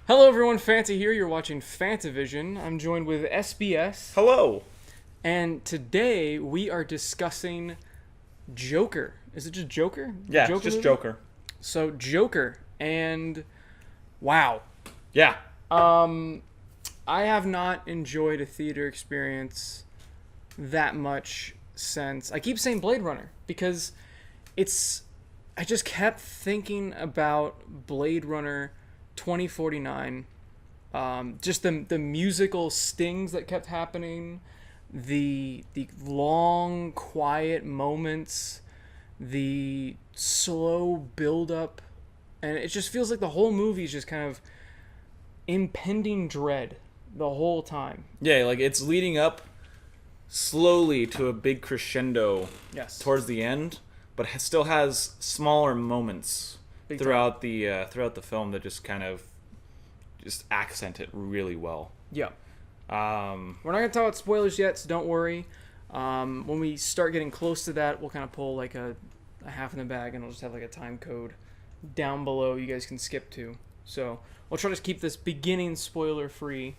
Hello everyone, Fanta here. You're watching FANTAVISION. I'm joined with SBS. Hello. And today we are discussing Joker. Is it just Joker? Yeah, Joker just movie? Joker. So Joker, and wow. Yeah. I have not enjoyed a theater experience that much since I keep saying Blade Runner because I just kept thinking about Blade Runner 2049. Just the musical stings that kept happening, the long quiet moments, the slow build up, and it just feels like the whole movie is just kind of impending dread the whole time. Yeah, like it's leading up slowly to a big crescendo Yes. towards the end, but still has smaller moments Big throughout the film that just kind of just accent it really well. Yeah. Um, We're not going to talk about spoilers yet, so don't worry. When we start getting close to that, we'll kind of pull like a half in the bag, and we'll just have like a time code down below you guys can skip to. So we'll try to keep this beginning spoiler free.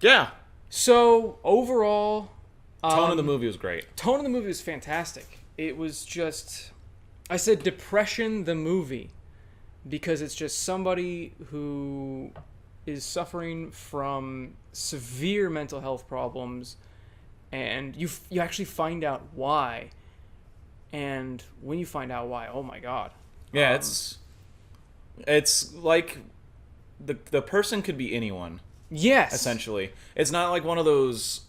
yeah, So overall, tone of the movie was great. tone of the movie was fantastic. It was just, I said depression the movie because it's just somebody who is suffering from severe mental health problems, and you actually find out why. And when you find out why, oh my god. Yeah, it's like the person could be anyone. Yes. Essentially, it's not like one of those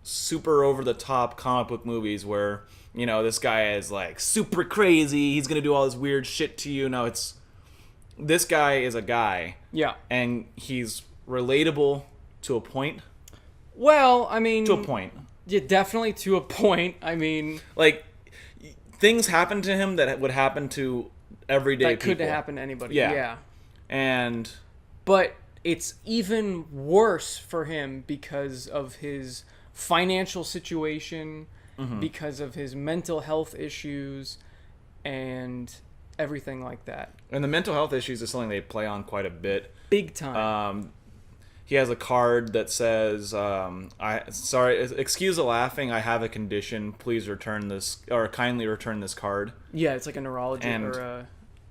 super over the top comic book movies where this guy is like super crazy, he's gonna do all this weird shit to you. No, it's this guy is a guy, Yeah. and he's relatable to a point. Well, I mean, To a point, yeah, definitely to a point. I mean, like things happen to him that would happen to everyday that could people. happen to anybody. Yeah. Yeah. And But it's even worse for him because of his financial situation, because of his mental health issues, and everything like that. the mental health issues is something they play on quite a bit. Big time. He has a card that says, excuse the laughing, I have a condition, please return this, or kindly return this card. Yeah, it's like a neurology and- or a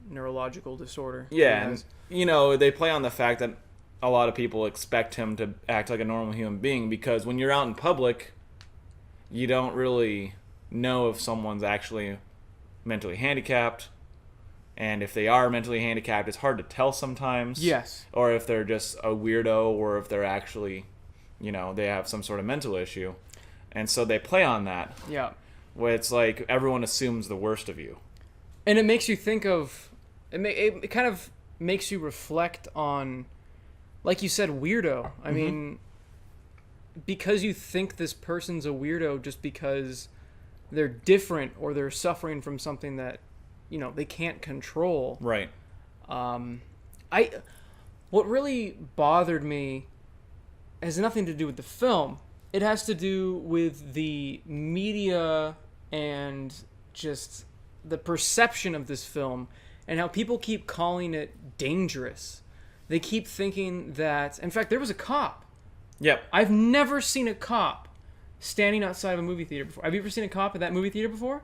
neurological disorder. Yeah, Yes. and, they play on the fact that a lot of people expect him to act like a normal human being, because when you're out in public, you don't really know if someone's actually mentally handicapped, and if they are mentally handicapped, it's hard to tell sometimes. Yes. Or if they're just a weirdo, or if they're actually, they have some sort of mental issue. And so they play on that, Yeah. where it's like everyone assumes the worst of you. And it makes you think of it kind of makes you reflect on, like you said, weirdo. I mean, because you think this person's a weirdo just because they're different or they're suffering from something that they can't control. Right. What really bothered me has nothing to do with the film. It has to do with the media and just the perception of this film and how people keep calling it dangerous. They keep thinking that, in fact, there was a cop. Yep. I've never seen a cop standing outside of a movie theater before. Have you ever seen a cop at that movie theater before?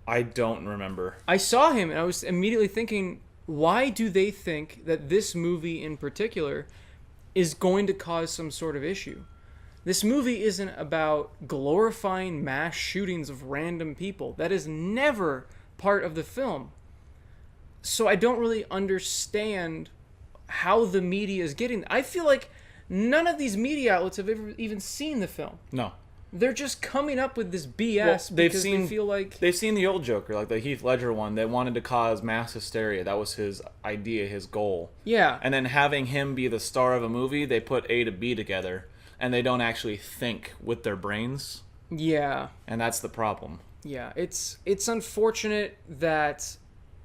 I don't remember. I saw him and I was immediately thinking, why do they think that this movie in particular is going to cause some sort of issue? This movie isn't about glorifying mass shootings of random people. That is never part of the film. So I don't really understand how the media is getting. I feel like none of these media outlets have ever even seen the film. No. They're just coming up with this BS Well, because they feel like... They've seen the old Joker, like the Heath Ledger one, that wanted to cause mass hysteria. That was his idea, his goal. Yeah. And then having him be the star of a movie, they put A to B together, and they don't actually think with their brains. Yeah. And that's the problem. Yeah. It's unfortunate that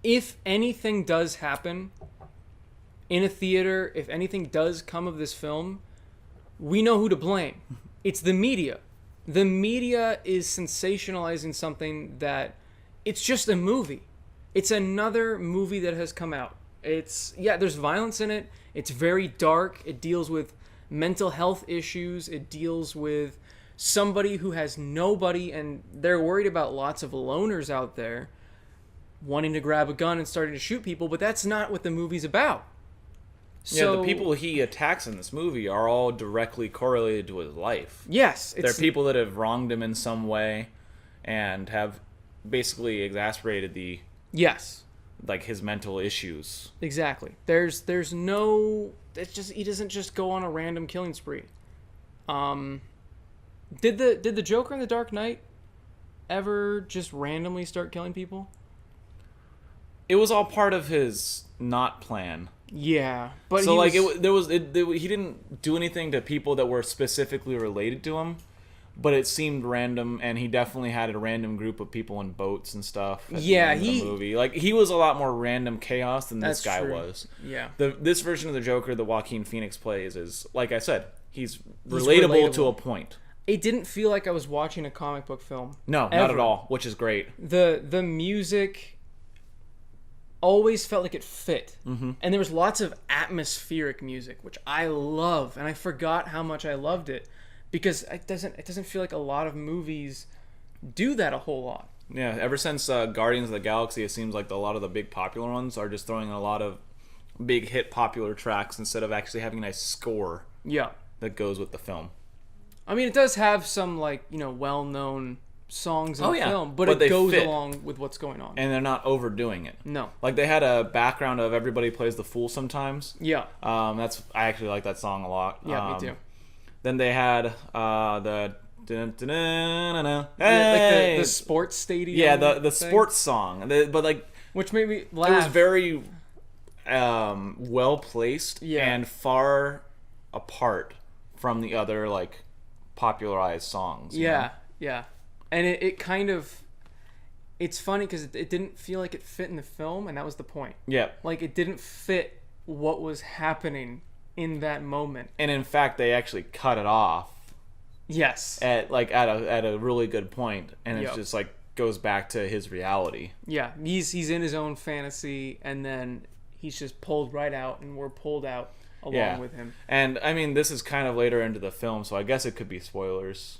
if anything does happen in a theater, if anything does come of this film, we know who to blame. It's the media. The media is sensationalizing something that it's just a movie. It's another movie that has come out. There's violence in it. It's very dark. It deals with mental health issues. It deals with somebody who has nobody, and they're worried about lots of loners out there wanting to grab a gun and starting to shoot people, but that's not what the movie's about. So, the people he attacks in this movie are all directly correlated to his life. Yes. They're people that have wronged him in some way and have basically exacerbated his mental issues. Exactly. There's no... It's just... He doesn't just go on a random killing spree. Did the Joker in The Dark Knight ever just randomly start killing people? It was all part of his not plan. Yeah, but so he didn't do anything to people that were specifically related to him, but it seemed random, and he definitely had a random group of people in boats and stuff. At the end of the movie, like he was a lot more random chaos than this guy was. Yeah, this version of the Joker that Joaquin Phoenix plays is, like I said, he's relatable to a point. It didn't feel like I was watching a comic book film. No, not at all, which is great. The music always felt like it fit. Mm-hmm. And there was lots of atmospheric music, which I love, and I forgot how much I loved it because it doesn't feel like a lot of movies do that a whole lot. Yeah, ever since Guardians of the Galaxy, it seems like a lot of the big popular ones are just throwing a lot of big hit popular tracks instead of actually having a nice score. Yeah, that goes with the film. I mean, it does have some well-known songs in the film, but it goes along with what's going on. And they're not overdoing it. No. Like they had a background of Everybody Plays the Fool Sometimes. Yeah. I actually like that song a lot. Yeah, me too. Then they had the like the sports stadium. Yeah, the sports song. Which made me laugh. It was very well placed and far apart from the other popularized songs. Yeah. And it kind of... It's funny because it didn't feel like it fit in the film, and that was the point. Yeah. It didn't fit what was happening in that moment. And in fact, they actually cut it off. Yes. At a really good point, and it's just goes back to his reality. Yeah, he's in his own fantasy, and then he's just pulled right out, and we're pulled out along with him. And I mean, this is kind of later into the film, so I guess it could be spoilers.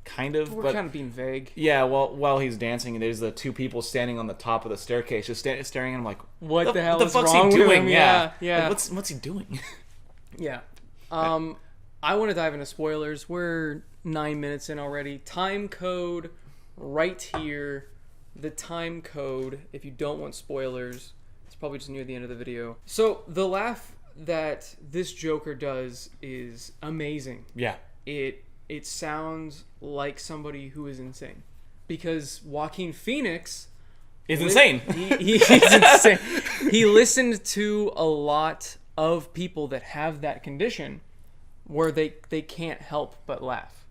Kind of, we're kind of being vague. Yeah, well, while he's dancing, there's the two people standing on the top of the staircase, just staring at him like, "What the hell is fuck's wrong he doing?" With him? Yeah. What's he doing? Yeah. I want to dive into spoilers. We're 9 minutes in already. Time code right here. The time code. If you don't want spoilers, it's probably just near the end of the video. So the laugh that this Joker does is amazing. Yeah. It sounds like somebody who is insane, because Joaquin Phoenix is insane. He's insane. He listened to a lot of people that have that condition where they can't help but laugh.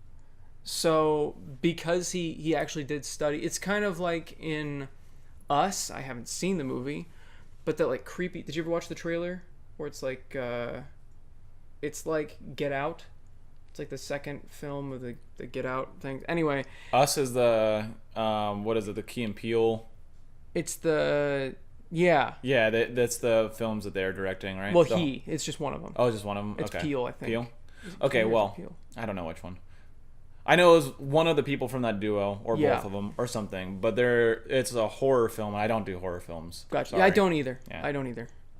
So because he actually did study, it's kind of like in Us. I haven't seen the movie, but that creepy. Did you ever watch the trailer where it's like Get Out? It's like the second film of the Get Out thing. Anyway, Us is the what is it? The Key and Peele. It's the that's the films that they're directing, right? Well, it's just one of them. Oh, just one of them. It's okay. Peele, I think. Peele. Okay, well, Peele? I don't know which one. I know it was one of the people from that duo, or both of them, or something. But it's a horror film, and I don't do horror films. Gotcha. Yeah, I don't either.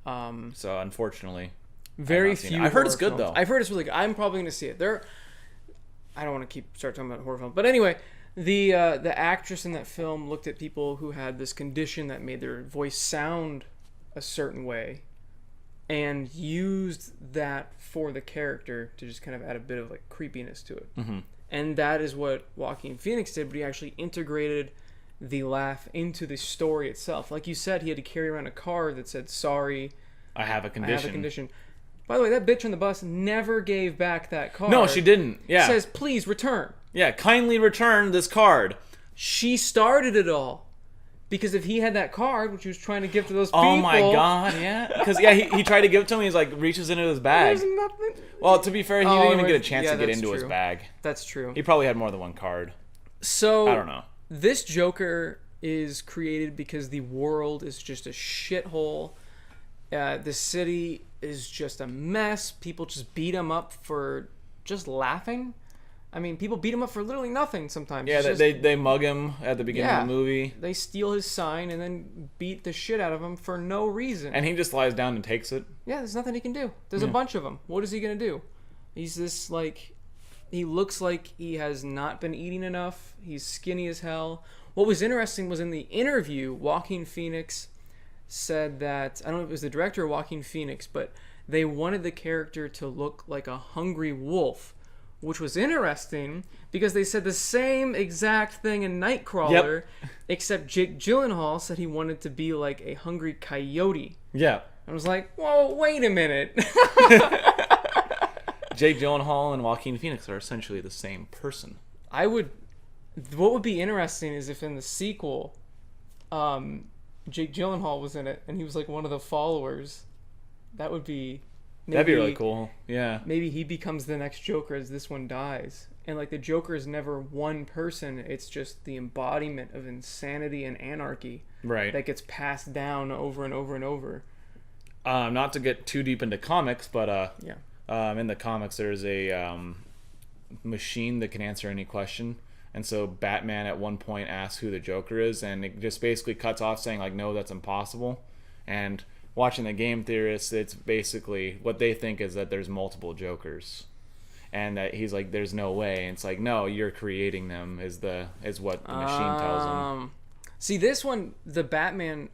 So unfortunately. Very few. I've heard it's good though. I've heard it's really good. I'm probably going to see it. I don't want to start talking about horror films, but anyway, the actress in that film looked at people who had this condition that made their voice sound a certain way, and used that for the character to just kind of add a bit of creepiness to it. Mm-hmm. And that is what Joaquin Phoenix did, but he actually integrated the laugh into the story itself. Like you said, he had to carry around a card that said, "Sorry, I have a condition." By the way, that bitch on the bus never gave back that card. No, she didn't. Yeah. It says, "Please return." Yeah, kindly return this card. She started it all. Because if he had that card, which he was trying to give to those people... Oh my god, yeah. Because, he tried to give it to him, he's reaches into his bag. There's nothing... Well, to be fair, he didn't even get a chance to get into his bag. That's true. He probably had more than one card. So... I don't know. This Joker is created because the world is just a shithole, The city is just a mess. People just beat him up for just laughing. I mean, people beat him up for literally nothing sometimes. Yeah, It's they mug him at the beginning of the movie. They steal his sign and then beat the shit out of him for no reason. And he just lies down and takes it. Yeah, there's nothing he can do. There's a bunch of them. What is he going to do? He's this, like... He looks like he has not been eating enough. He's skinny as hell. What was interesting was in the interview, Joaquin Phoenix said that... I don't know if it was the director or Joaquin Phoenix, but they wanted the character to look like a hungry wolf, which was interesting because they said the same exact thing in Nightcrawler, except Jake Gyllenhaal said he wanted to be like a hungry coyote. Yeah. I was like, whoa, wait a minute. Jake Gyllenhaal and Joaquin Phoenix are essentially the same person. What would be interesting is if in the sequel, Jake Gyllenhaal was in it and he was like one of the followers. That would be... That'd be really cool. Yeah. Maybe he becomes the next Joker as this one dies. And like the Joker is never one person. It's just the embodiment of insanity and anarchy. Right. That gets passed down over and over and over. Not to get too deep into comics, but in the comics there's a machine that can answer any question. And so Batman at one point asks who the Joker is, and it just basically cuts off saying like, no, that's impossible. And watching the game theorists, it's basically what they think is that there's multiple Jokers, and that he's like, there's no way. And it's like, no, you're creating them is what the machine tells him. See, this one, the Batman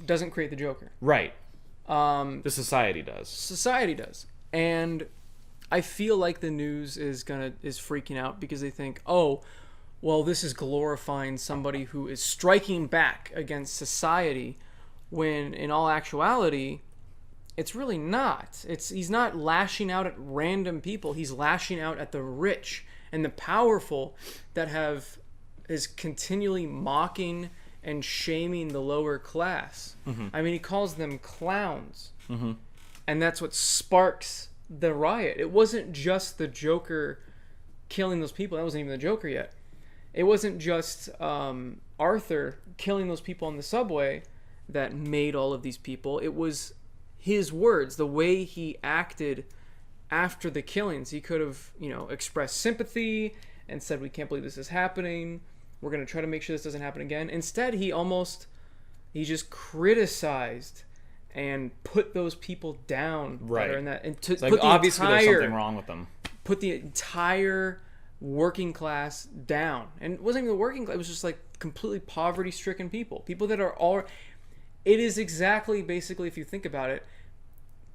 doesn't create the Joker. Right. The society does. Society does. And I feel like the news is freaking out because they think, oh, well, this is glorifying somebody who is striking back against society, when in all actuality, it's really not. He's not lashing out at random people. He's lashing out at the rich and the powerful that is continually mocking and shaming the lower class. Mm-hmm. I mean, he calls them clowns. Mm-hmm. And that's what sparks the riot. It wasn't just the Joker killing those people. That wasn't even the Joker yet. It wasn't just Arthur killing those people on the subway that made all of these people. It was his words, the way he acted after the killings. He could have, expressed sympathy and said, we can't believe this is happening. We're going to try to make sure this doesn't happen again. Instead, he just criticized and put those people down. Right. That are in that, and it's like, obviously there's something wrong with them. Put the entire working class down. And it wasn't even the working class. It was just like completely poverty-stricken people. People that are all... It is exactly, basically, if you think about it,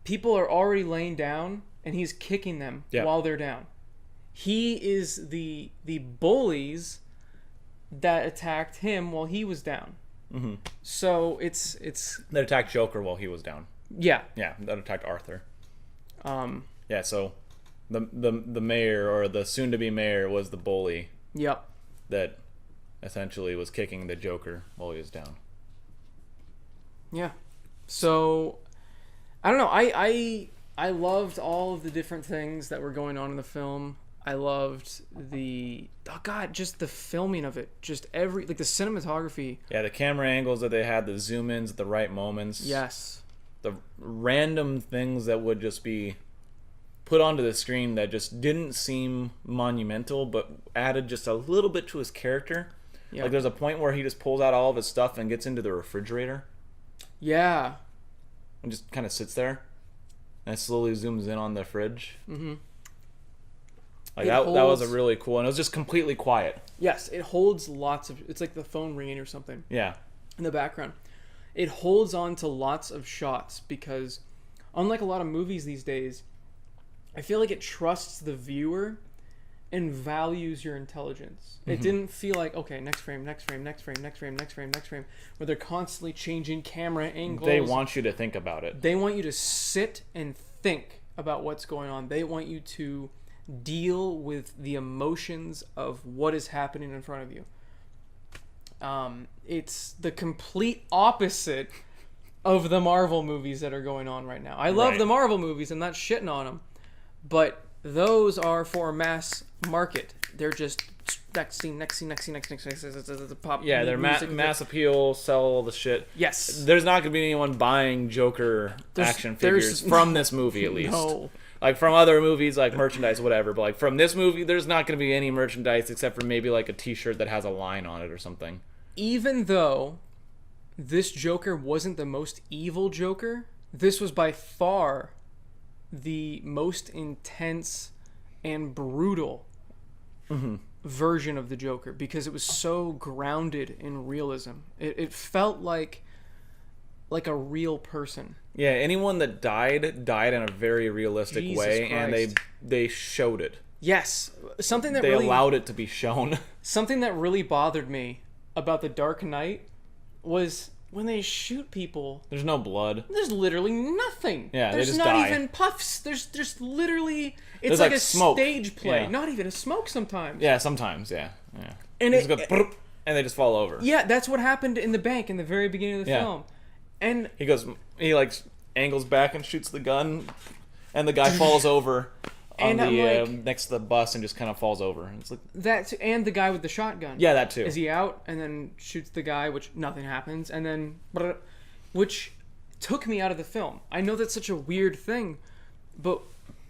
people are already laying down, and he's kicking them while they're down. He is the bullies that attacked him while he was down. Mm-hmm. So it's that attacked Joker while he was down. Yeah. Yeah, that attacked Arthur. Yeah, so the mayor, or the soon-to-be mayor, was the bully. Yep. That essentially was kicking the Joker while he was down. Yeah. So I don't know. I loved all of the different things that were going on in the film. I loved just the filming of it. Just the cinematography. Yeah, the camera angles that they had, the zoom ins at the right moments. Yes. The random things that would just be put onto the screen that just didn't seem monumental, but added just a little bit to his character. Yep. Like there's a point where he just pulls out all of his stuff and gets into the refrigerator. Yeah. And just kind of sits there. And it slowly zooms in on the fridge. Mm-hmm. Like that was a really cool, and it was just completely quiet. Yes, it holds lots of... It's like the phone ringing or something. Yeah. In the background. It holds on to lots of shots because, unlike a lot of movies these days, I feel like it trusts the viewer and values your intelligence. Mm-hmm. It didn't feel like, okay, next frame, next frame, next frame, next frame, next frame, next frame, where they're constantly changing camera angles. They want you to think about it. They want you to sit and think about what's going on. They want you to deal with the emotions of what is happening in front of you. It's the complete opposite of the Marvel movies that are going on right now. I love the Marvel movies. I'm not shitting on them. But those are for mass market. They're just next scene, pop. Yeah, they're music, mass appeal, sell all the shit. Yes. There's not going to be anyone buying Joker action figures from this movie, at least. No. Like, from other movies, like merchandise, whatever. But, like, from this movie, there's not going to be any merchandise except for maybe, like, a t-shirt that has a line on it or something. Even though this Joker wasn't the most evil Joker, this was by far the most intense and brutal version of the Joker, because it was so grounded in realism. It felt like a real person. Yeah, anyone that died in a very realistic Jesus way, Christ. and they showed it. Yes, something that They really allowed it to be shown. something that really bothered me about The Dark Knight was when they shoot people. There's no blood. There's literally nothing. Yeah, there's they just not die. even puffs. There's just literally. It's There's like like a smoke. stage play. Yeah. Not even a smoke sometimes. Yeah, sometimes, yeah. And They just go, "Broop," and they just fall over. Yeah, that's what happened in the bank in the very beginning of the Yeah. film. And He like angles back and shoots the gun, and the guy falls over on And I'm like- next to the bus and just kind of falls over. It's like, and the guy with the shotgun. yeah, that too. Is he out and then shoots the guy, which nothing happens, and then which took me out of the film. I know that's such a weird thing, but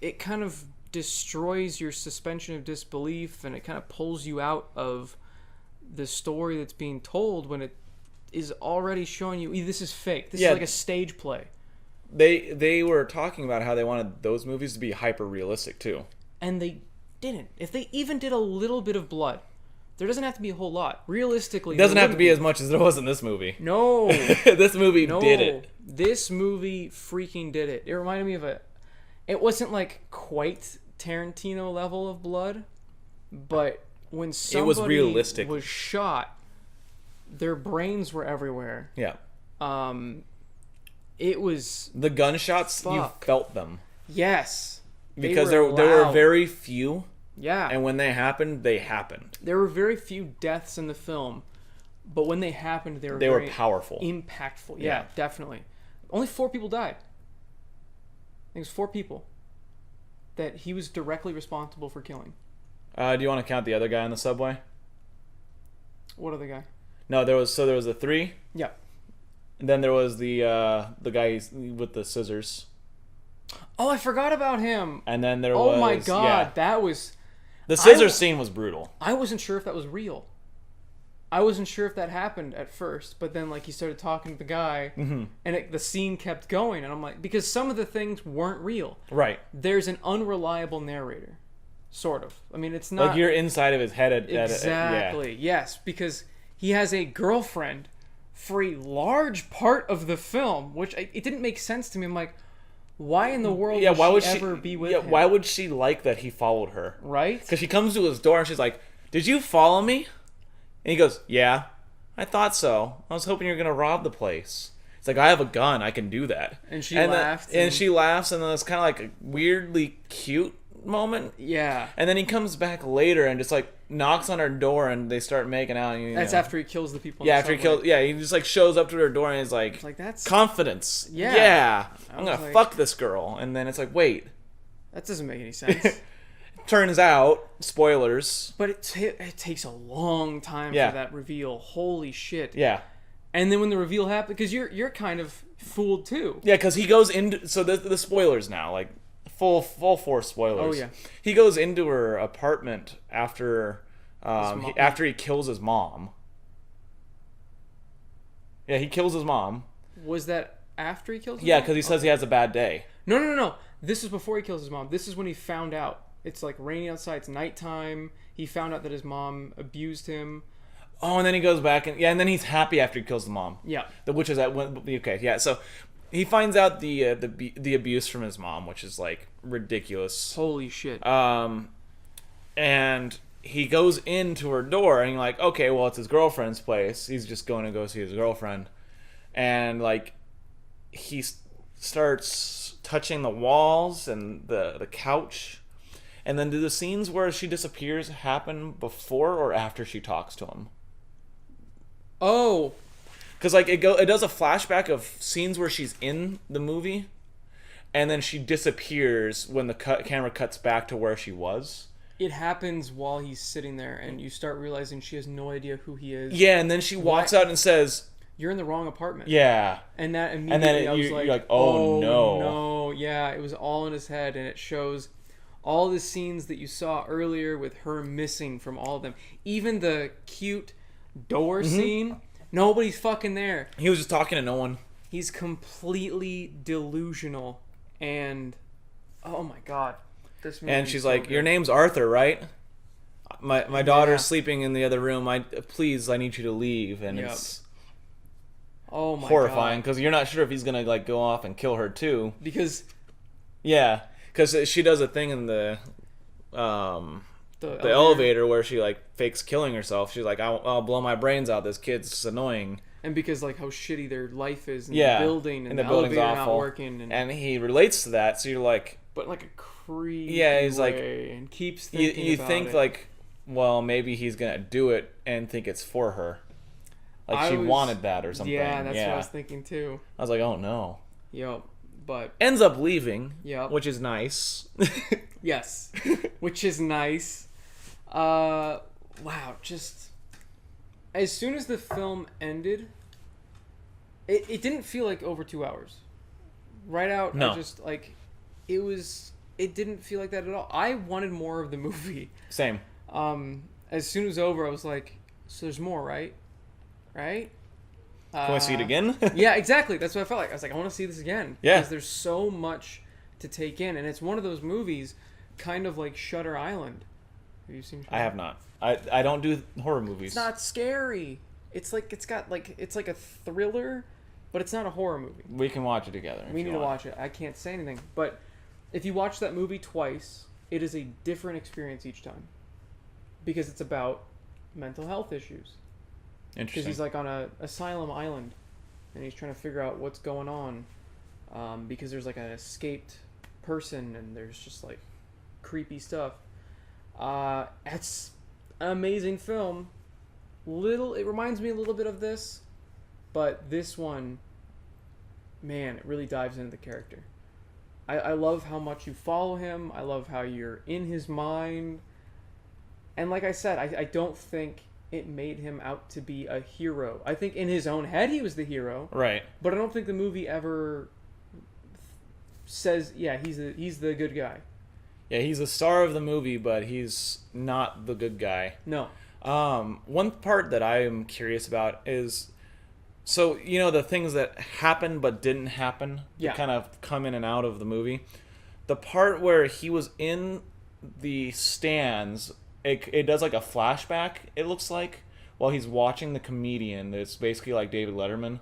it kind of destroys your suspension of disbelief, and it kind of pulls you out of the story that's being told when it is already showing you this is fake. This is like a stage play. They were talking about how they wanted those movies to be hyper realistic too. And they didn't. If they even did a little bit of blood, there doesn't have to be a whole lot. Realistically, It doesn't there have to be wouldn't as much as there was in this movie. No. This movie No. did it. This movie freaking did it. It reminded me of it wasn't like quite Tarantino level of blood, but when somebody was realistic. was shot, their brains were everywhere. Yeah. It was The gunshots, Fuck. you felt them. yes. They Because were there were loud. very few, Yeah. and when they happened, they happened. There were very few deaths in the film, but when they happened, they were They were very powerful. impactful. Yeah, Yeah. definitely. Only 4 people died. I think it was 4 people that he was directly responsible for killing. Do you want to count the other guy on the subway? What other guy? No, there was the 3. Yeah. And then there was the guy with the scissors. Oh, I forgot about him. And then there Oh was my god, yeah. that was... The scissors scene was brutal. I wasn't sure if that was real. I wasn't sure if that happened at first, but then like he started talking to the guy, and the scene kept going, and I'm like, because some of the things weren't real. Right. There's an unreliable narrator, sort of. I mean, it's not Like you're inside of his head exactly. Yes, because he has a girlfriend for a large part of the film, which it didn't make sense to me. I'm like, why in the world would she ever be with him? Why would she like that he followed her? Right? Because she comes to his door and she's like, "Did you follow me?" And he goes, "Yeah, I thought so. I was hoping you were gonna rob the place." It's like, "I have a gun. I can do that." And she then- laughed. and she laughs, and then it's kind of like a weirdly cute moment. Yeah. And then he comes back later and just like knocks on her door, and they start making out. And, That's after he kills the people. Yeah, in the after he subway. kills. Yeah, he just like shows up to her door and is like, It's like, that's confidence. Yeah. Yeah. I I'm was gonna like- fuck this girl. And then it's like, wait. that doesn't make any sense. Turns out, spoilers. But it takes a long time Yeah. for that reveal. Holy shit. Yeah. And then when the reveal happens, because you're kind of fooled too. Yeah, because he goes into so the spoilers now, like full force spoilers. Oh, yeah. He goes into her apartment after mom. after he kills his mom. Yeah, he kills his mom. Was that after he killed his Yeah, mom? because he says he has a bad day. No. This is before he kills his mom. This is when he found out. It's like raining outside. It's nighttime. He found out that his mom abused him. Oh, and then he goes back and then he's happy after he kills the mom. Yeah. Which is okay. Yeah, so he finds out the abuse from his mom, which is like ridiculous. Holy shit. And he goes into her door and he's like, okay, well, it's his girlfriend's place. He's just going to go see his girlfriend. And like he starts touching the walls and the couch. And then do the scenes where she disappears happen before or after she talks to him? Oh. Because like it does a flashback of scenes where she's in the movie, and then she disappears when the camera cuts back to where she was, It happens while he's sitting there, and you start realizing she has no idea who he is. Yeah, and then she walks out and says, "You're in the wrong apartment." Yeah. And that immediately I was you're like, oh no. Yeah, it was all in his head, and it shows all the scenes that you saw earlier with her missing from all of them. Even the cute door scene, nobody's fucking there. He was just talking to no one. He's completely delusional, and oh my god. This movie And she's so like, good. Your name's Arthur, right? My daughter's sleeping in the other room. Please, I need you to leave. And it's oh my horrifying because you're not sure if he's gonna like go off and kill her too. Because she does a thing in the elevator where she like fakes killing herself. She's like, I'll blow my brains out. This kid's annoying. And because like how shitty their life is in the building, and the building's elevator awful. not working, and he relates to that. So you're like, but like a creepy he's like, and keeps thinking you about think it. like, well, maybe he's gonna do it and think it's for her, like she wanted that or something. Yeah, that's what I was thinking too. I was like, oh no. Yep. But ends up leaving. Yep. Which is nice. Yes. Which is nice. Wow. Just as soon as the film ended, it didn't feel like over 2 hours. Right out, no. I just like it didn't feel like that at all. I wanted more of the movie. Same. As soon as it was over, I was like, so there's more, right? Right? Can we see it again? Yeah, exactly. That's what I felt like. I was like, I want to see this again. Yeah. Because there's so much to take in. And it's one of those movies, kind of like Shutter Island. Have you seen Shutter? I have not. I don't do horror movies. It's not scary. It's like, it's like a thriller, but it's not a horror movie. We can watch it together. We need to watch it. I can't say anything. But if you watch that movie twice, it is a different experience each time. Because it's about mental health issues. Interesting. Because he's like on a asylum island, and he's trying to figure out what's going on, because there's like an escaped person, and there's just like creepy stuff. It's an amazing film. It reminds me a little bit of this, but this one, man, it really dives into the character. I love how much you follow him. I love how you're in his mind. And like I said, I don't think it made him out to be a hero. I think in his own head he was the hero. Right. But I don't think the movie ever says, yeah, he's the good guy. Yeah, he's the star of the movie, but he's not the good guy. No. One part that I am curious about is, so, you know, the things that happen but didn't happen, that kind of come in and out of the movie. The part where he was in the stands, it does like a flashback, it looks like, while he's watching the comedian. It's basically like David Letterman.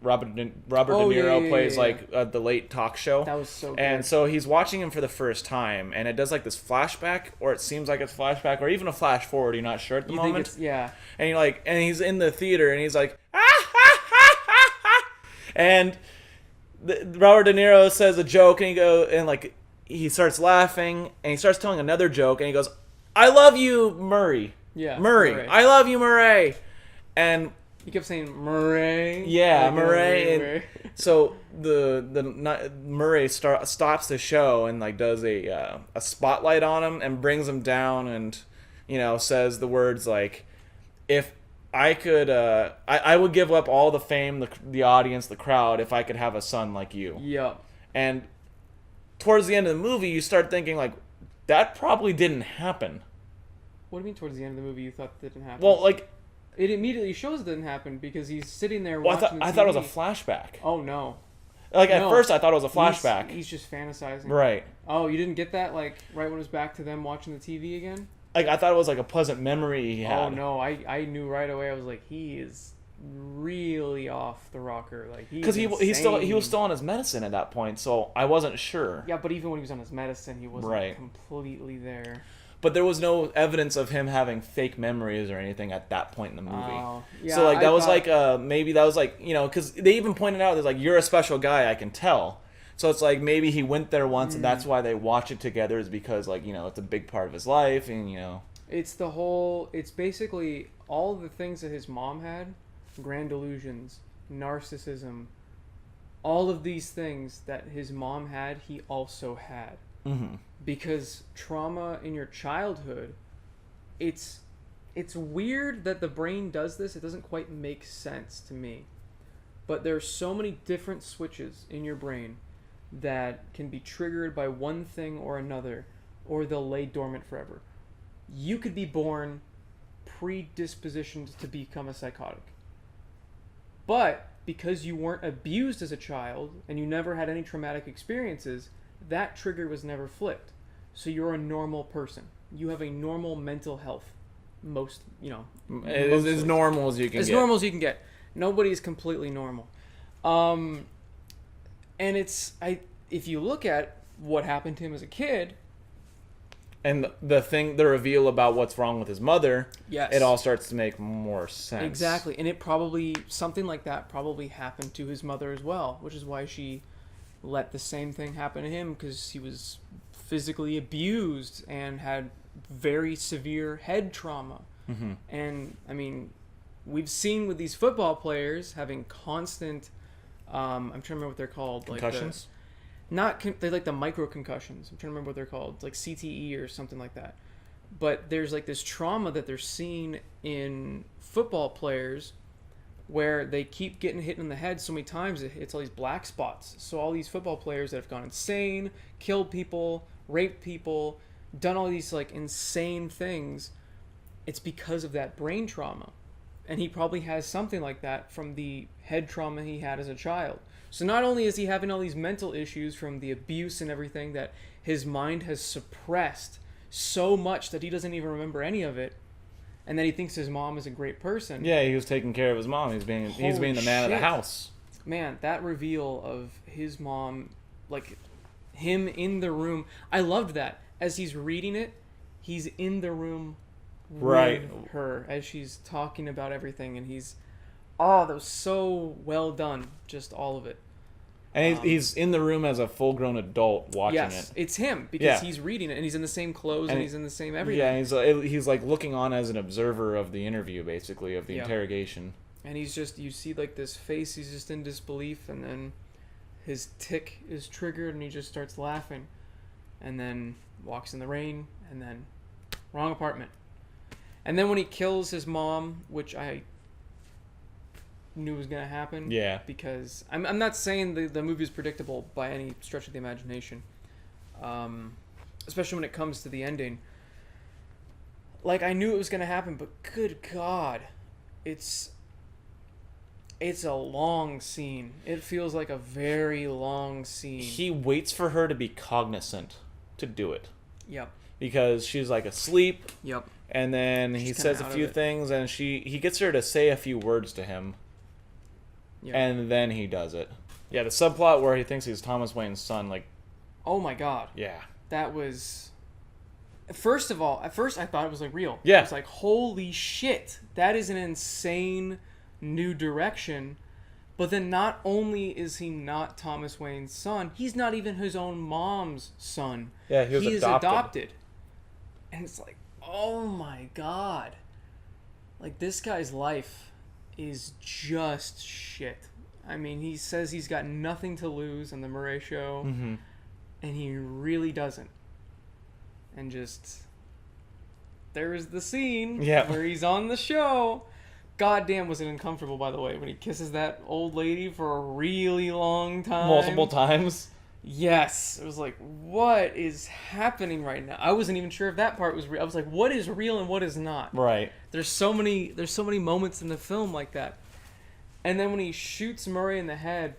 Robert De Niro plays like the late talk show. That was so good. And so he's watching him for the first time, and it does like this flashback, or it seems like it's flashback, or even a flash forward. You're not sure at the moment. And you're like, and he's in the theater, and he's like, and Robert De Niro says a joke, and he starts laughing, and he starts telling another joke, and he goes, "I love you, Murray." Yeah, Murray. I love you, Murray. And he kept saying Murray. Yeah, like, Murray. And so the Murray stops the show and like does a spotlight on him and brings him down, and says the words like, "If I could, I would give up all the fame, the audience, the crowd, if I could have a son like you." Yeah. And towards the end of the movie, you start thinking like, that probably didn't happen. What do you mean towards the end of the movie you thought that didn't happen? Well, like, it immediately shows it didn't happen because he's sitting there watching the TV. I thought it was a flashback. Oh, no. Like, at first I thought it was a flashback. He's just fantasizing. Right. Oh, you didn't get that? Like, right when it was back to them watching the TV again? Like, I thought it was like a pleasant memory he had. Oh, no. I knew right away. I was like, he is really off the rocker. Like, because he was still on his medicine at that point, so I wasn't sure. Yeah, but even when he was on his medicine, he wasn't completely there. But there was no evidence of him having fake memories or anything at that point in the movie. Oh, yeah, so that was maybe that was like, because they even pointed out, there's like, "You're a special guy, I can tell." So it's like maybe he went there once, and that's why they watch it together, is because like, it's a big part of his life, and it's basically all the things that his mom had. Grand delusions, narcissism, all of these things that his mom had, he also had. Mm-hmm. Because trauma in your childhood, it's weird that the brain does this. It doesn't quite make sense to me. But there are so many different switches in your brain that can be triggered by one thing or another, or they'll lay dormant forever. You could be born predispositioned to become a psychotic. But because you weren't abused as a child and you never had any traumatic experiences, that trigger was never flipped. So you're a normal person. You have a normal mental health. Most, As normal as you can get. As normal as you can get. Nobody's completely normal. And if you look at what happened to him as a kid, and the reveal about what's wrong with his mother, yes, it all starts to make more sense. Exactly. And something like that probably happened to his mother as well, which is why she let the same thing happen to him, because he was physically abused and had very severe head trauma. Mm-hmm. And, I mean, we've seen with these football players having constant, I'm trying to remember what they're called. Concussions? They like the micro concussions. I'm trying to remember what they're called, like CTE or something like that. But there's like this trauma that they're seeing in football players where they keep getting hit in the head so many times it's all these black spots. So all these football players that have gone insane, killed people, raped people, done all these like insane things, it's because of that brain trauma. And he probably has something like that from the head trauma he had as a child. So not only is he having all these mental issues from the abuse and everything that his mind has suppressed so much that he doesn't even remember any of it, and then he thinks his mom is a great person. Yeah, he was taking care of his mom. He's being the man of the house. Man, that reveal of his mom, like him in the room, I loved that. As he's reading it, he's in the room right with her as she's talking about everything, and that was so well done, just all of it. And he's in the room as a full-grown adult watching it. Yes, it's him, because he's reading it, and he's in the same clothes, and he's in the same everything. Yeah, he's like looking on as an observer of the interview, basically, of the interrogation. And you see like this face, he's just in disbelief, and then his tic is triggered, and he just starts laughing. And then walks in the rain, and then wrong apartment. And then when he kills his mom, which I knew was going to happen. Yeah. Because I'm not saying the movie is predictable by any stretch of the imagination. Especially when it comes to the ending. Like, I knew it was going to happen, but good God. It's a long scene. It feels like a very long scene. He waits for her to be cognizant to do it. Yep. Because she's like asleep. Yep. And then he says a few things, and he gets her to say a few words to him. Yep. And then he does it. Yeah, the subplot where he thinks he's Thomas Wayne's son, like... Oh my God. Yeah. That was... at first I thought it was like real. Yeah. I was like, holy shit. That is an insane new direction. But then not only is he not Thomas Wayne's son, he's not even his own mom's son. Yeah, he is adopted. And it's like, oh my God. Like, this guy's life is just shit. I mean, he says he's got nothing to lose on the Murray show, mm-hmm. and he really doesn't. And just... there's the scene where he's on the show. Goddamn, was it uncomfortable, by the way, when he kisses that old lady for a really long time. Multiple times. Yes. It was like, what is happening right now? I wasn't even sure if that part was real. I was like, what is real and what is not? Right. There's so many moments in the film like that. And then when he shoots Murray in the head,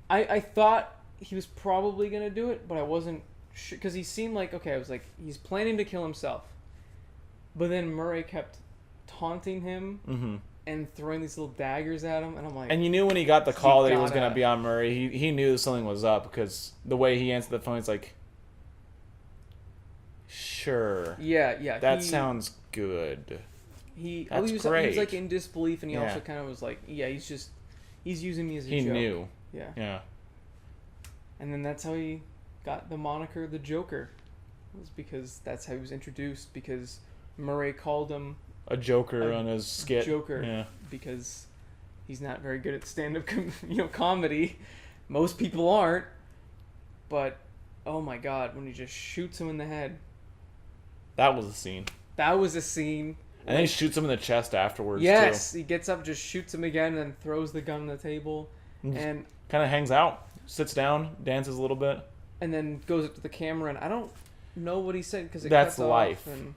I thought he was probably going to do it, but I wasn't sure. Because he seemed like, okay, I was like, he's planning to kill himself. But then Murray kept taunting him mm-hmm. and throwing these little daggers at him, and I'm like... And you knew when he got the call that he was going to be on Murray, he knew something was up, because the way he answered the phone, he's like, sure. Yeah. That sounds good. That's great. He was like in disbelief, and he also kind of was like, yeah, he's using me as a joke. He knew. Yeah. And then that's how he got the moniker the Joker. It was because that's how he was introduced, because Murray called him a joker on his skit. Joker, because he's not very good at stand-up comedy. Most people aren't, but Oh my god, when he just shoots him in the head. That was a scene. That was a scene. And then he shoots him in the chest afterwards, yes, too. he gets up, just shoots him again, and then throws the gun on the table. And kind of hangs out, sits down, dances a little bit. And then goes up to the camera, and I don't know what he said because it That's cuts life. off. And...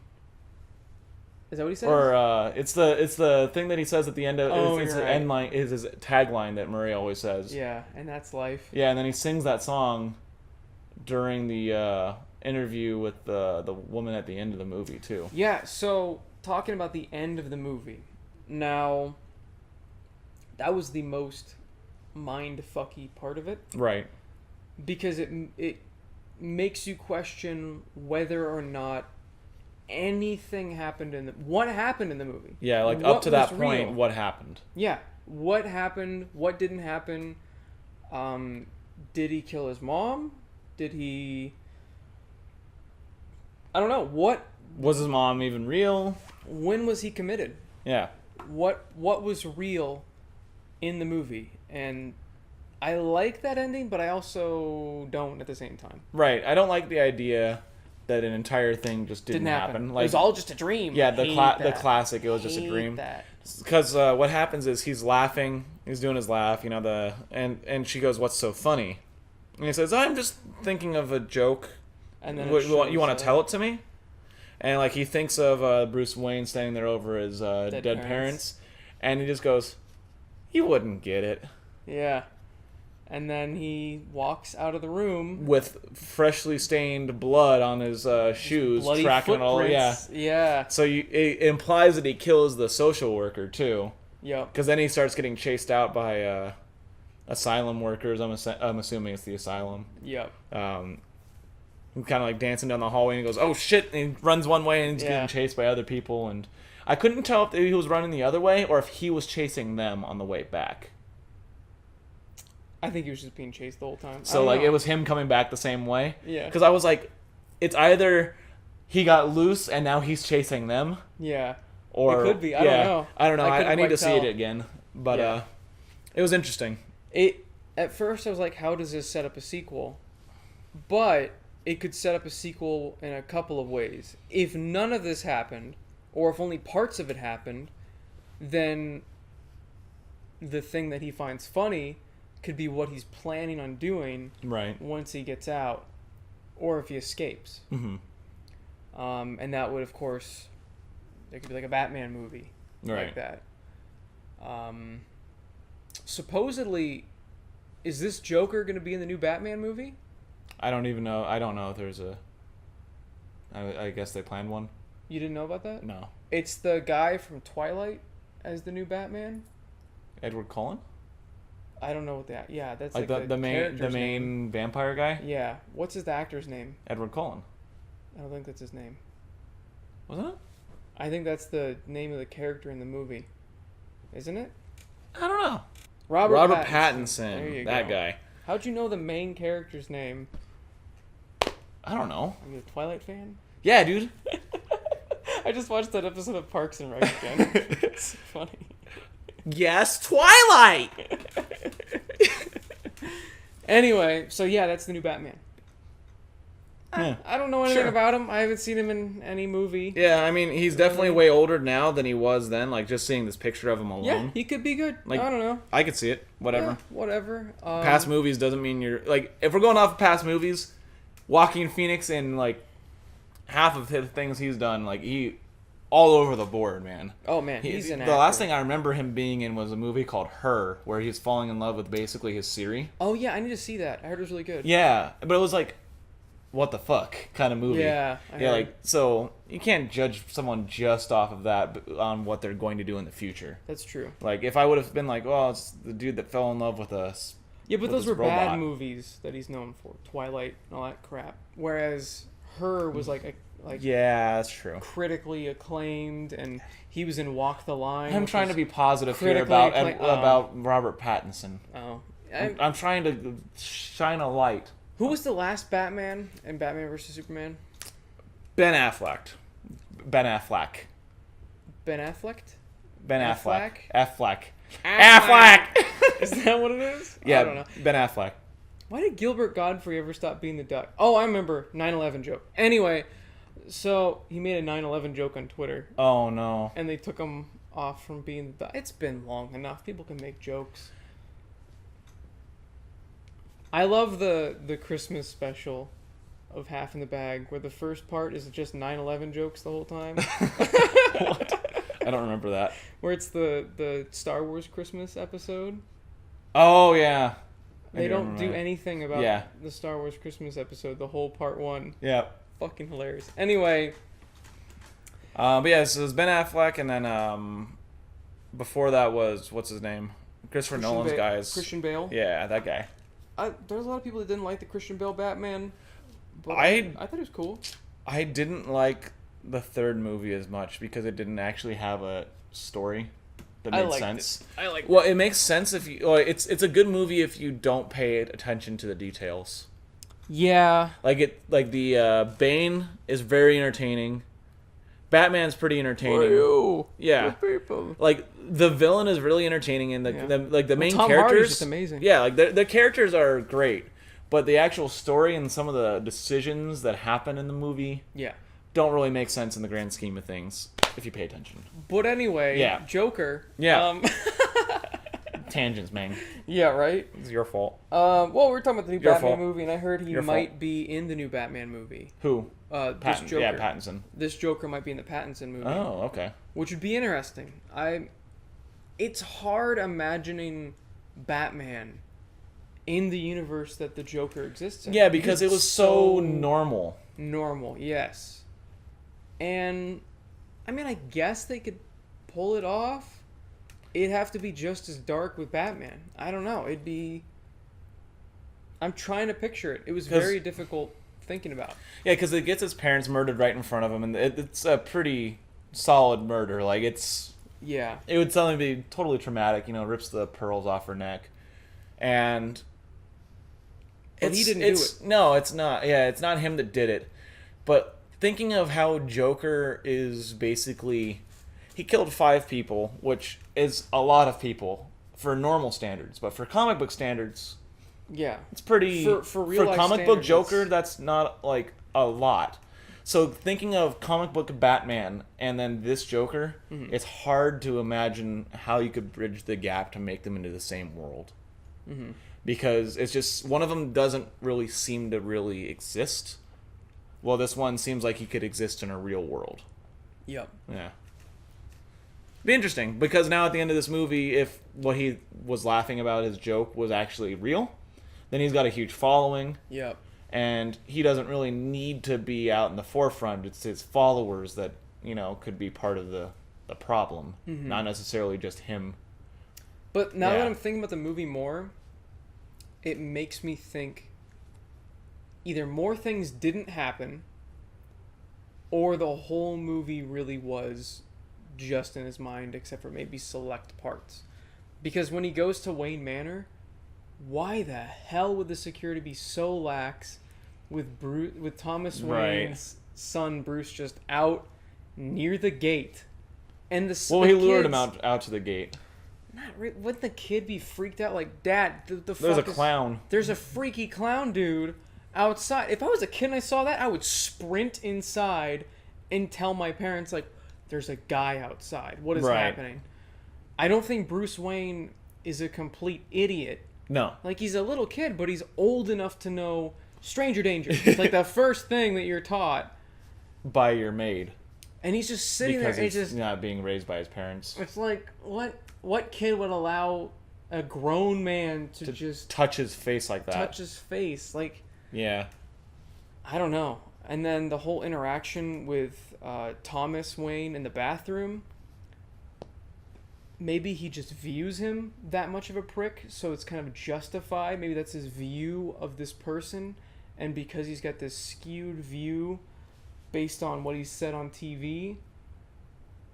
Is that what he said? Or it's the thing that he says at the end of it's right. the end line is his tagline that Murray always says. Yeah, and that's life. Yeah, and then he sings that song during the interview with the woman at the end of the movie too. Yeah, so talking about the end of the movie. Now, that was the most mind-fucky part of it. Right. Because it makes you question whether or not anything happened in the... What happened in the movie? Yeah, like what up to that was point, real? what happened? Yeah. What happened? What didn't happen? Did he kill his mom? Did he... I don't know. What... Was his mom even real? When was he committed? Yeah. What was real in the movie? And I like that ending, but I also don't at the same time. Right. I don't like the idea that an entire thing just didn't happen. Like, Like, it was all just a dream. yeah, the classic. It was just a dream. That. Because what happens is he's laughing. He's doing his laugh. You know and she goes, "What's so funny?" And he says, "I'm just thinking of a joke. And then You want to tell it to me?" And like he thinks of Bruce Wayne standing there over his dead parents, and he just goes, "You wouldn't get it." Yeah. And then he walks out of the room with freshly stained blood on his shoes, tracking it all. Yeah. Yeah. So it implies that he kills the social worker too. Yep. Because then he starts getting chased out by asylum workers. I'm assuming it's the asylum. Yep. Kind of like dancing down the hallway, and he goes, "Oh shit!" And he runs one way, and he's getting chased by other people. And I couldn't tell if he was running the other way or if he was chasing them on the way back. I think he was just being chased the whole time. So like it was him coming back the same way. Yeah. Because I was like, it's either he got loose and now he's chasing them. Yeah. Or it could be. I don't know. I don't know. I need to tell. see it again. But it was interesting. At first I was like, how does this set up a sequel? But it could set up a sequel in a couple of ways. If none of this happened, or if only parts of it happened, then the thing that he finds funny could be what he's planning on doing once he gets out, or if he escapes. Mm-hmm. And that would, of course, there could be like a Batman movie like that. Supposedly, is this Joker going to be in the new Batman movie? I don't even know. I don't know if there's a... I guess they planned one. You didn't know about that? No. It's the guy from Twilight as the new Batman. Edward Cullen? I don't know what that. Yeah, that's like the main vampire guy. Yeah, what's his actor's name? Edward Cullen. I don't think that's his name. Wasn't it? I think that's the name of the character in the movie. Isn't it? I don't know. Robert Pattinson. There you that go. Guy. How'd you know the main character's name? I don't know. Are you a Twilight fan? Yeah, dude. I just watched that episode of Parks and Rec again. It's funny. Yes, Twilight. Anyway, so yeah, that's the new Batman. Yeah. I don't know anything about him. I haven't seen him in any movie. Yeah, I mean, he's definitely way older now than he was then. Like, just seeing this picture of him alone. Yeah, he could be good. Like, I don't know. I could see it. Whatever. Yeah, whatever. Past movies doesn't mean you're... Like, if we're going off of past movies, Joaquin Phoenix and, like, half of the things he's done, like, he... All over the board, man. Oh, man, he's an actor. The last thing I remember him being in was a movie called Her, where he's falling in love with basically his Siri. Oh, yeah, I need to see that. I heard it was really good. Yeah, but it was like... what the fuck kind of movie. Yeah. Like, so you can't judge someone just off of that on what they're going to do in the future. That's true. Like, if I would have been like, oh, it's the dude that fell in love with us. Yeah, but those were bad movies that he's known for. Twilight and all that crap. Whereas Her was like yeah, that's true. Critically acclaimed, and he was in Walk the Line. I'm trying to be positive here about Robert Pattinson. Oh. I'm trying to shine a light. Who was the last Batman in Batman vs. Superman? Ben Affleck. Ben Affleck? Affleck. Affleck. Is that what it is? Yeah, I don't know. Ben Affleck. Why did Gilbert Godfrey ever stop being the duck? Oh, I remember 9/11 joke. Anyway, so he made a 9/11 joke on Twitter, Oh no. and they took him off from being the duck. It's been long enough. People can make jokes. I love the Christmas special of Half in the Bag, where the first part is just 9/11 jokes the whole time. What? I don't remember that. Where it's the Star Wars Christmas episode. Oh yeah. They don't do anything about Yeah. the Star Wars Christmas episode, the whole part one. Yeah. Fucking hilarious. Anyway. But yeah, so it was Ben Affleck, and then before that was, what's his name? Christopher Nolan's guys. Christian Bale. Yeah, that guy. There's a lot of people that didn't like the Christian Bale Batman. But I thought it was cool. I didn't like the third movie as much because it didn't actually have a story that made sense. I like. Well, it makes sense if you. Well, it's a good movie if you don't pay attention to the details. Yeah. Like the Bane is very entertaining. Batman's pretty entertaining. You? Yeah. Good people. Like the villain is really entertaining, and the main Tom characters. Hardy's just amazing. Yeah, like the characters are great, but the actual story and some of the decisions that happen in the movie Yeah. don't really make sense in the grand scheme of things if you pay attention. But anyway, Yeah. Joker. Yeah. Tangents, man. Yeah, right? It's your fault. Well, we're talking about the new Your Batman fault. movie, and I heard he Your might fault. be in the new Batman movie. Who? This Joker. Yeah, Pattinson. This Joker might be in the Pattinson movie. Oh, okay. Which would be interesting. It's hard imagining Batman in the universe that the Joker exists in. Yeah, because it was so normal. Normal, yes. And, I mean, I guess they could pull it off. It'd have to be just as dark with Batman. I don't know. It'd be... I'm trying to picture it. It was very difficult thinking about. Yeah, because it gets his parents murdered right in front of him, and it's a pretty solid murder. Like, Yeah. it would suddenly be totally traumatic, rips the pearls off her neck. And... But he didn't do it. No, it's not. Yeah, it's not him that did it. But thinking of how Joker is basically... He killed 5 people, which is a lot of people for normal standards. But for comic book standards, Yeah. it's pretty... For real life comic book standards, Joker, that's not, like, a lot. So thinking of comic book Batman and then this Joker, it's hard to imagine how you could bridge the gap to make them into the same world. Mm-hmm. Because it's just... One of them doesn't really seem to really exist. Well, this one seems like he could exist in a real world. Yep. Yeah. Be interesting, because now at the end of this movie, if what he was laughing about, his joke, was actually real, then he's got a huge following, Yep. and he doesn't really need to be out in the forefront. It's his followers that, could be part of the problem, not necessarily just him. But now Yeah. that I'm thinking about the movie more, it makes me think either more things didn't happen, or the whole movie really was just in his mind, except for maybe select parts. Because when he goes to Wayne Manor, why the hell would the security be so lax with Thomas Wayne's son Bruce just out near the gate? And He lured him out to the gate. Wouldn't the kid be freaked out like, Dad, the There's fuck a clown. There's a freaky clown dude outside. If I was a kid and I saw that, I would sprint inside and tell my parents, like, there's a guy outside. What is happening? I don't think Bruce Wayne is a complete idiot. No. Like, he's a little kid, but he's old enough to know stranger danger. It's like the first thing that you're taught. By your maid. And he's just sitting Because there. he's And not being raised by his parents. it's like, what kid would allow a grown man to just touch his face like that. touch his face? Like, Yeah. I don't know. And then the whole interaction with Thomas Wayne in the bathroom. Maybe he just views him that much of a prick, so it's kind of justified. Maybe that's his view of this person, and because he's got this skewed view based on what he said on TV,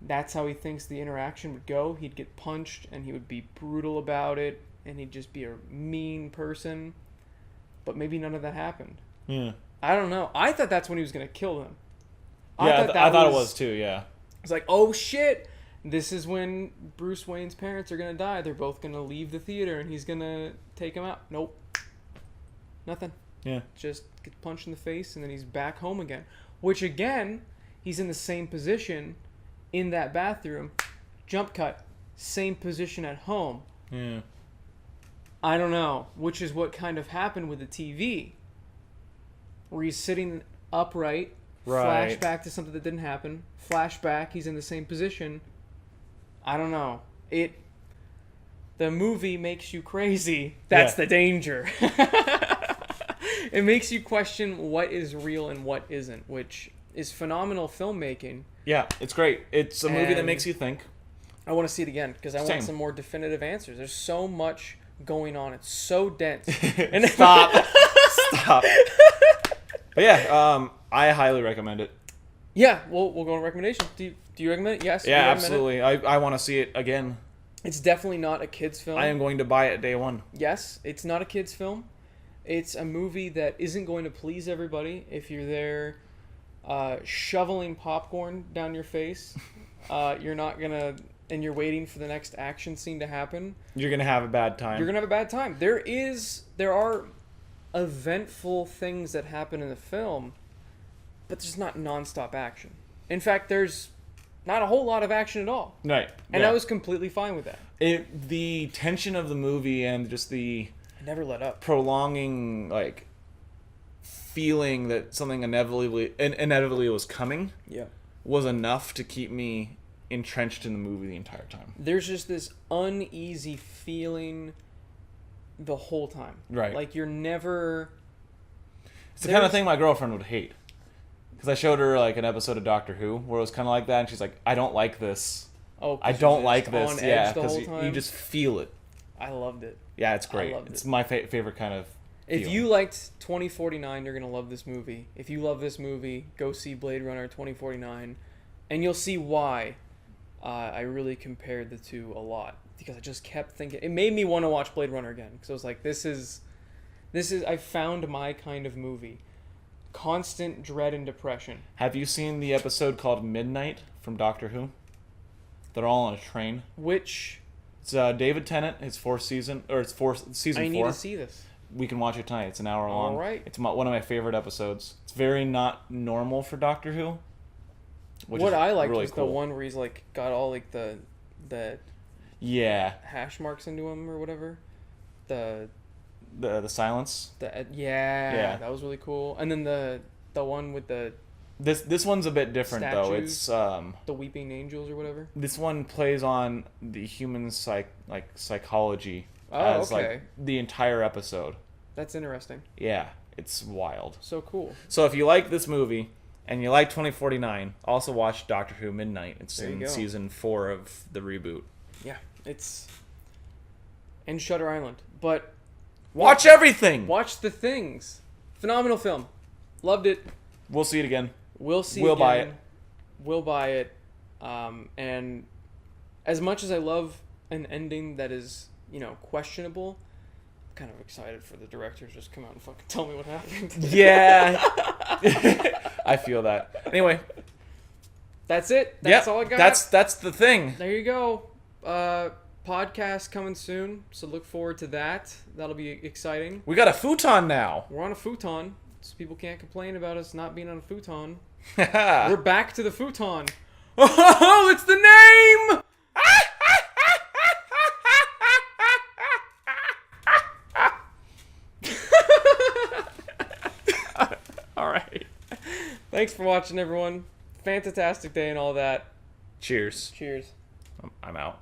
that's how he thinks the interaction would go. He'd get punched, and he would be brutal about it, and he'd just be a mean person. But maybe none of that happened. Yeah. I don't know. I thought that's when he was going to kill them. I thought it was too, yeah. It's like, oh shit, this is when Bruce Wayne's parents are going to die. They're both going to leave the theater and he's going to take him out. Nope. Nothing. Yeah. Just gets punched in the face, and then he's back home again. Which, again, he's in the same position in that bathroom. Jump cut. Same position at home. Yeah. I don't know. Which is what kind of happened with the TV. Where he's sitting upright. Right. Flashback to something that didn't happen. Flashback, he's in the same position. I don't know. The movie makes you crazy. That's the danger. It makes you question what is real and what isn't, which is phenomenal filmmaking. Yeah, it's great. It's a movie that makes you think. I want to see it again because I want some more definitive answers. There's so much going on. It's so dense. And Stop. Stop. But yeah, I highly recommend it. Yeah, we'll go on recommendation. Do you recommend it? Yes. Yeah, absolutely. I want to see it again. It's definitely not a kid's film. I am going to buy it day one. Yes, it's not a kid's film. It's a movie that isn't going to please everybody. If you're there shoveling popcorn down your face, you're not going to... and you're waiting for the next action scene to happen. You're going to have a bad time. You're going to have a bad time. There are eventful things that happen in the film, but there's not nonstop action. In fact, there's not a whole lot of action at all. Right. And I was completely fine with that. The tension of the movie and just the... I never let up. Prolonging, like, feeling that something inevitably was coming was enough to keep me entrenched in the movie the entire time. There's just this uneasy feeling the whole time. Right. Like you're never... It's the kind of thing my girlfriend would hate. Because I showed her, like, an episode of Doctor Who where it was kind of like that, and she's like, I don't like this. Oh, I don't like this. On Yeah, edge the whole time? you just feel it. I loved it. Yeah, it's great. I loved It's it. my favorite kind of If feeling. you liked 2049, you're going to love this movie. If you love this movie, go see Blade Runner 2049, and you'll see why I really compared the two a lot. Because I just kept thinking... It made me want to watch Blade Runner again. Because I was like, this is... I found my kind of movie. Constant dread and depression. Have you seen the episode called Midnight from Doctor Who? They're all on a train. Which... It's David Tennant, his season 4. I need to see this. We can watch it tonight. It's an hour long. All right. It's one of my favorite episodes. It's very not normal for Doctor Who. What I liked really was cool. the one where he's like got all like the Yeah. hash marks into him or whatever. The silence. Yeah, that was really cool. And then the one with the This one's a bit different though. Statues. It's the weeping angels or whatever. this one plays on the human psychology Oh, as okay. like the entire episode. That's interesting. Yeah, it's wild. So cool. So if you like this movie and you like 2049, also watch Doctor Who Midnight. It's There you in go. season 4 of the reboot. Yeah, it's and Shutter Island, but Watch everything. watch The Things. Phenomenal film. Loved it. We'll see it again. We'll see. We'll again. buy it. We'll buy it. And as much as I love an ending that is, questionable, I'm kind of excited for the director to just come out and fucking tell me what happened. Yeah. I feel that. Anyway. That's it. That's all I got. That's the thing. There you go. Podcast coming soon, so look forward to that. That'll be exciting. We got a futon now. We're on a futon, so people can't complain about us not being on a futon. We're We're back to the futon. Oh, it's the name! All right. Thanks for watching, everyone. Fantastic day and all that. Cheers. Cheers. I'm out.